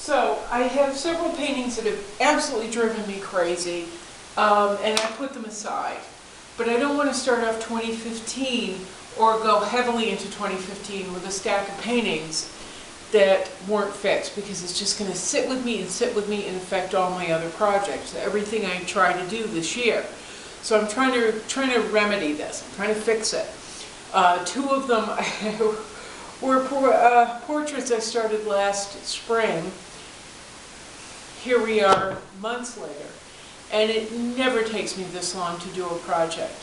So I have several paintings that have absolutely driven me crazy, and I put them aside. But I don't want to start off 2015 or go heavily into 2015 with a stack of paintings that weren't fixed, because it's just going to sit with me and affect all my other projects, everything I try to do this year. So I'm trying to remedy this. I'm trying to fix it. Two of them were portraits I started last spring. Here we are months later, and it never takes me this long to do a project.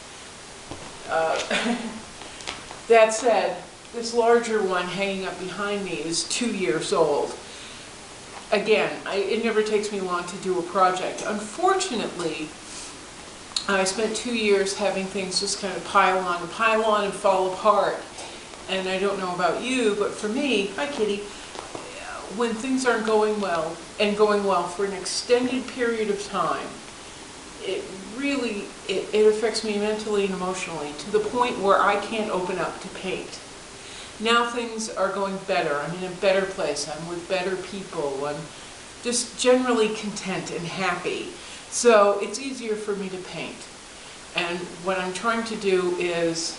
That said, this larger one hanging up behind me is 2 years old. Again, it never takes me long to do a project. Unfortunately, I spent 2 years having things just kind of pile on and fall apart. And I don't know about you, but for me, hi kitty, when things aren't going well, and going well for an extended period of time, it really, it affects me mentally and emotionally to the point where I can't open up to paint. Now things are going better. I'm in a better place. I'm with better people. I'm just generally content and happy. So it's easier for me to paint. And what I'm trying to do is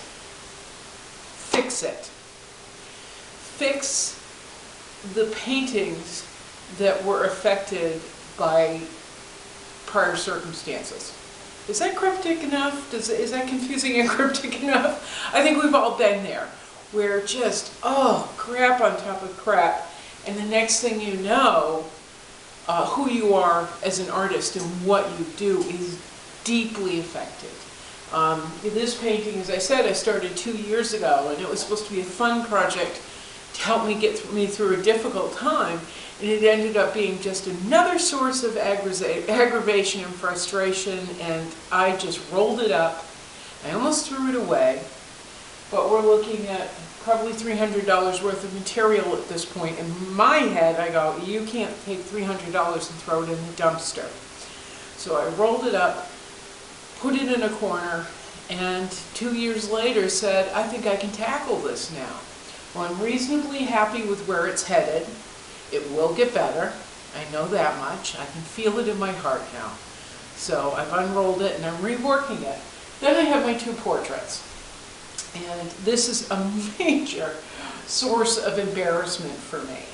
fix it. Fix the paintings that were affected by prior circumstances. Is that cryptic enough? Is that confusing and cryptic enough? I think we've all been there, where just, oh, crap on top of crap, and the next thing you know, who you are as an artist and what you do is deeply affected. This painting, as I said, I started 2 years ago, and it was supposed to be a fun project to help me get me through a difficult time, and it ended up being just another source of aggravation and frustration, and I just rolled it up. I almost threw it away, but we're looking at probably $300 worth of material at this point. In my head, I go, you can't take $300 and throw it in the dumpster. So I rolled it up, put it in a corner, and 2 years later said, I think I can tackle this now. Well, I'm reasonably happy with where it's headed. It will get better. I know that much. I can feel it in my heart now. So I've unrolled it and I'm reworking it. Then I have my two portraits. And this is a major source of embarrassment for me.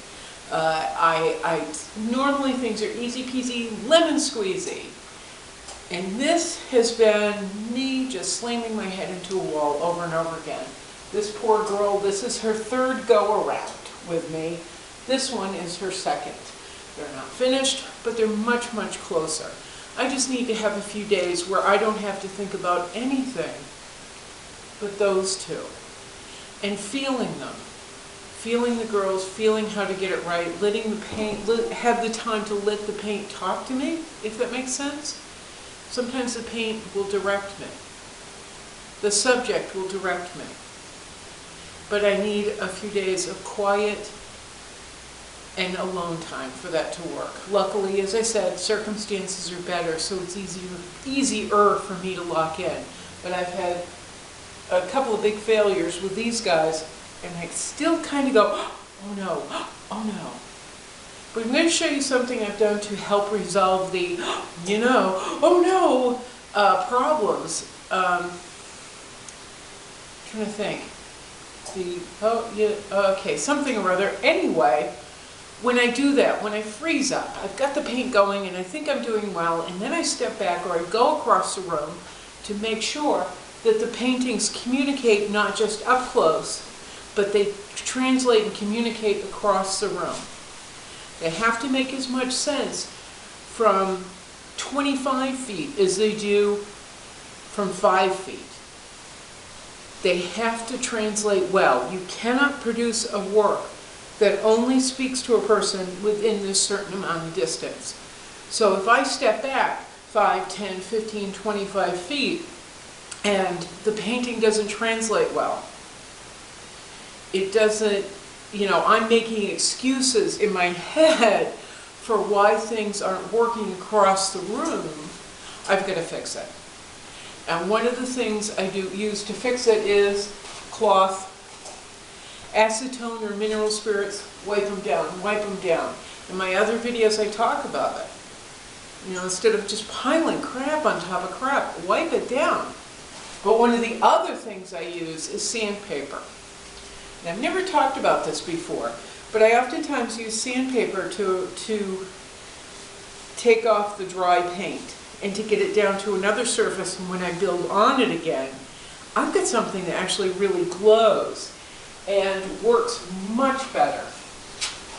Normally things are easy peasy, lemon squeezy. And this has been me just slamming my head into a wall over and over again. This poor girl, this is her third go around with me. This one is her second. They're not finished, but they're much, much closer. I just need to have a few days where I don't have to think about anything but those two. And feeling them. Feeling the girls, feeling how to get it right, letting the paint, have the time to let the paint talk to me, if that makes sense. Sometimes the paint will direct me. The subject will direct me. But I need a few days of quiet and alone time for that to work. Luckily, as I said, circumstances are better, so it's easier for me to lock in. But I've had a couple of big failures with these guys, and I still kind of go, oh no, oh no. But I'm going to show you something I've done to help resolve the, you know, oh no, problems. Trying to think. Okay, something or other. Anyway, when I do that, when I freeze up, I've got the paint going and I think I'm doing well, and then I step back or I go across the room to make sure that the paintings communicate not just up close, but they translate and communicate across the room. They have to make as much sense from 25 feet as they do from 5 feet. They have to translate well. You cannot produce a work that only speaks to a person within this certain amount of distance. So if I step back 5, 10, 15, 25 feet and the painting doesn't translate well, it doesn't, you know, I'm making excuses in my head for why things aren't working across the room, I've got to fix it. And one of the things I do use to fix it is cloth acetone or mineral spirits, wipe them down, wipe them down. In my other videos I talk about it. You know, instead of just piling crap on top of crap, wipe it down. But one of the other things I use is sandpaper. And I've never talked about this before, but I oftentimes use sandpaper to take off the dry paint and to get it down to another surface, and when I build on it again, I've got something that actually really glows and works much better.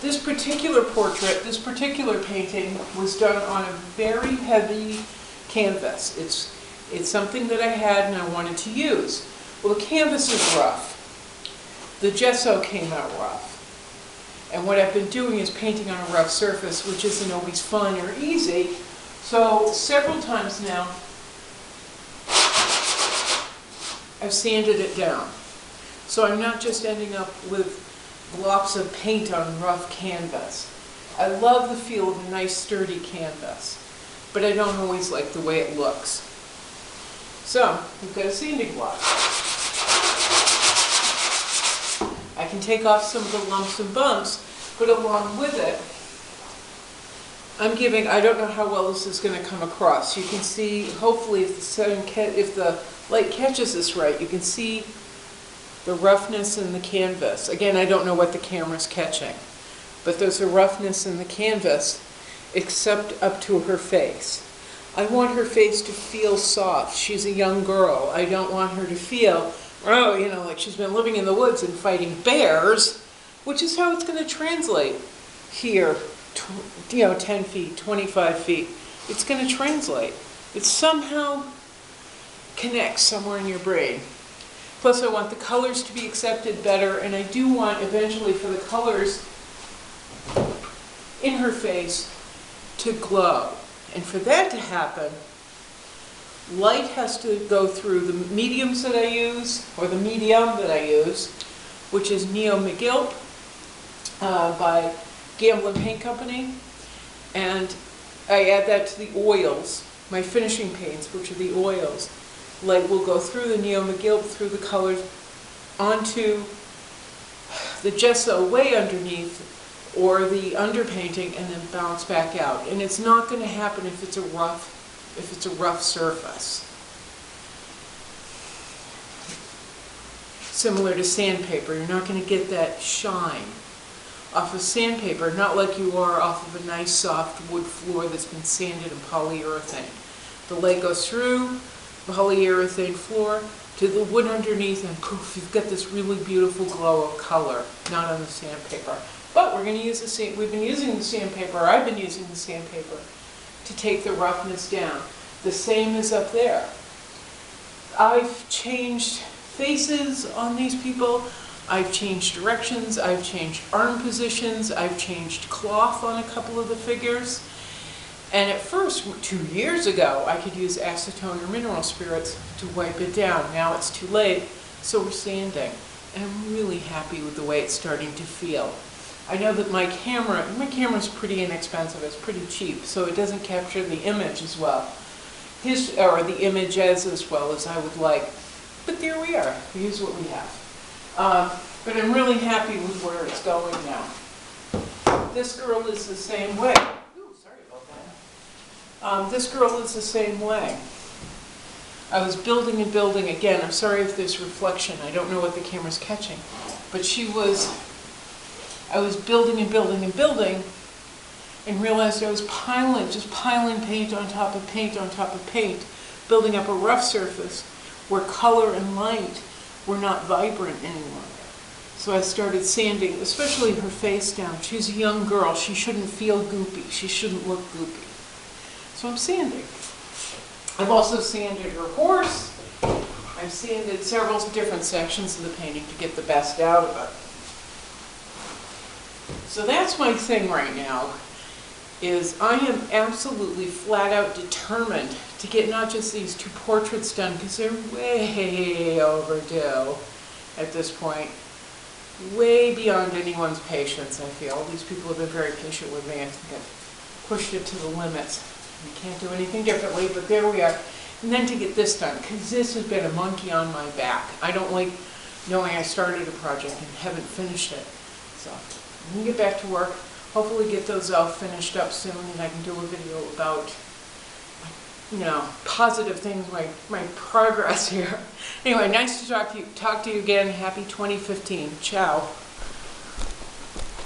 This particular portrait, this particular painting was done on a very heavy canvas. It's something that I had and I wanted to use. Well, the canvas is rough. The gesso came out rough. And what I've been doing is painting on a rough surface, which isn't always fun or easy. So several times now, I've sanded it down. So I'm not just ending up with blocks of paint on rough canvas. I love the feel of a nice sturdy canvas, but I don't always like the way it looks. So, we've got a sanding block. I can take off some of the lumps and bumps, but along with it, I'm giving, I don't know how well this is going to come across. You can see, hopefully if the light catches this right, you can see the roughness in the canvas. Again, I don't know what the camera's catching, but there's a roughness in the canvas except up to her face. I want her face to feel soft. She's a young girl. I don't want her to feel, oh, you know, like she's been living in the woods and fighting bears, which is how it's going to translate here, you know, 10 feet, 25 feet. It's going to translate. It somehow connects somewhere in your brain. Plus, I want the colors to be accepted better, and I do want eventually for the colors in her face to glow. And for that to happen, light has to go through the mediums that I use, or the medium that I use, which is Neo McGilp by Gamblin Paint Company. And I add that to the oils, my finishing paints, which are the oils. Light will go through the Neo McGilp, through the colors, onto the gesso way underneath, or the underpainting, and then bounce back out. And it's not going to happen if it's a rough surface. Similar to sandpaper, you're not going to get that shine off of sandpaper, not like you are off of a nice soft wood floor that's been sanded in polyurethane. The light goes through the polyurethane floor to the wood underneath, and poof, you've got this really beautiful glow of color, not on the sandpaper. But we're going to use we've been using the sandpaper, I've been using the sandpaper to take the roughness down. The same is up there. I've changed faces on these people, I've changed directions, I've changed arm positions, I've changed cloth on a couple of the figures. And at first, 2 years ago, I could use acetone or mineral spirits to wipe it down. Now it's too late, so we're sanding. And I'm really happy with the way it's starting to feel. I know that my camera's pretty inexpensive, it's pretty cheap, so it doesn't capture the image as well. Or the image as well as I would like. But there we are, here's what we have. But I'm really happy with where it's going now. This girl is the same way. Ooh, sorry about that. This girl is the same way. I was building and building, again, I'm sorry if there's reflection, I don't know what the camera's catching, but I was building and building and building, and realized I was just piling paint on top of paint on top of paint, building up a rough surface where color and light were not vibrant anymore. So I started sanding, especially her face down. She's a young girl, she shouldn't feel goopy, she shouldn't look goopy. So I'm sanding. I've also sanded her horse. I've sanded several different sections of the painting to get the best out of it. So that's my thing right now, is I am absolutely flat out determined to get not just these two portraits done, because they're way overdue at this point, way beyond anyone's patience, I feel. These people have been very patient with me. I think I've pushed it to the limits. We can't do anything differently, but there we are. And then to get this done, because this has been a monkey on my back. I don't like knowing I started a project and haven't finished it. So I'm gonna get back to work, hopefully get those all finished up soon, and I can do a video about, you know, positive things, my progress here. Anyway, nice to talk to you again. Happy 2015. Ciao.